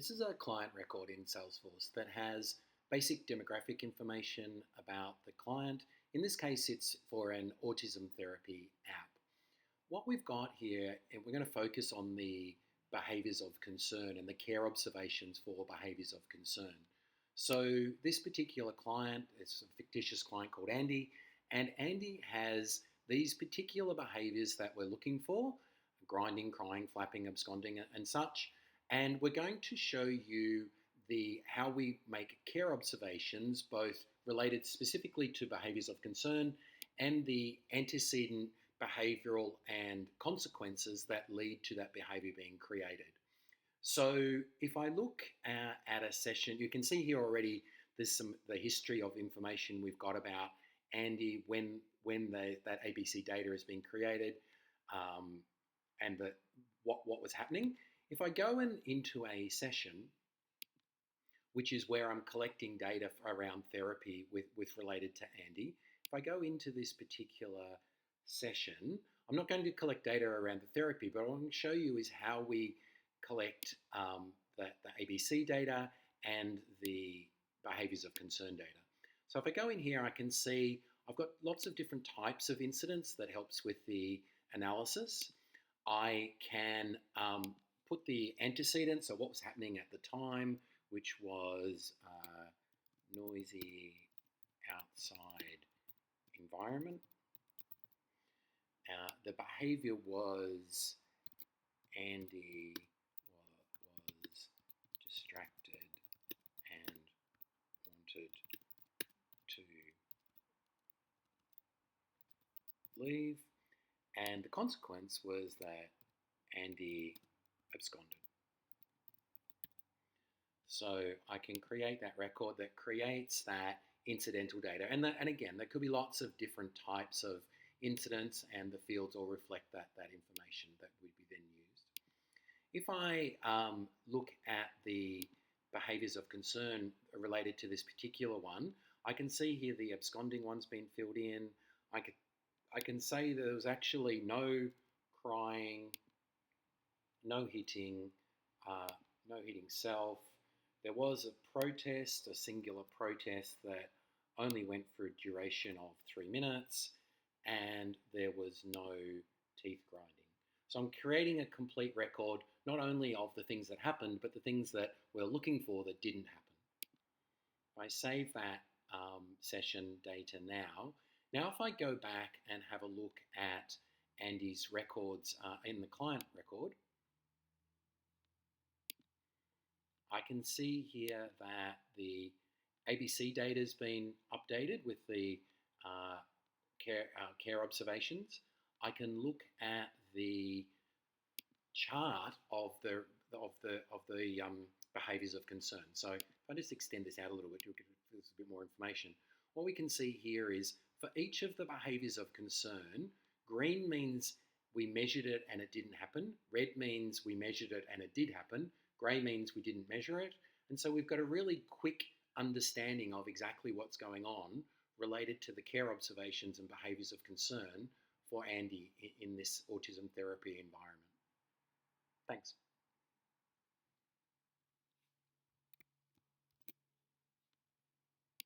This is a client record in Salesforce that has basic demographic information about the client. In this case, it's for an autism therapy app. What we've got here, and we're going to focus on the behaviors of concern and the care observations for behaviors of concern. So this particular client is a fictitious client called Andy, and Andy has these particular behaviors that we're looking for: grinding, crying, flapping, absconding, and such. And we're going to show you how we make care observations, both related specifically to behaviors of concern and the antecedent behavioral and consequences that lead to that behavior being created. So if I look at a session, you can see here already there's the history of information we've got about Andy when that ABC data has been created, and what was happening. If I go into a session, which is where I'm collecting data around therapy with related to Andy, if I go into this particular session, I'm not going to collect data around the therapy, but what I want to show you is how we collect the ABC data and the behaviors of concern data. So if I go in here, I can see I've got lots of different types of incidents that helps with the analysis. I can put the antecedent, so what was happening at the time, which was noisy outside environment. The behavior was Andy was distracted and wanted to leave, and the consequence was that Andy absconded. So I can create that record that creates that incidental data. And again, there could be lots of different types of incidents, and the fields all reflect that information that would be then used. If I look at the behaviors of concern related to this particular one, I can see here the absconding one's been filled in. I can say there was actually no crying, no hitting self. There was a protest, a singular protest that only went for a duration of 3 minutes, and there was no teeth grinding. So I'm creating a complete record, not only of the things that happened, but the things that we're looking for that didn't happen. If I save that session data now if I go back and have a look at Andy's records in the client record, I can see here that the ABC data has been updated with the care observations. I can look at the chart of the behaviors of concern. So if I just extend this out a little bit to give us a bit more information, what we can see here is for each of the behaviors of concern, green means we measured it and it didn't happen. Red means we measured it and it did happen. Grey means we didn't measure it. And so we've got a really quick understanding of exactly what's going on related to the care observations and behaviors of concern for Andy in this autism therapy environment. Thanks.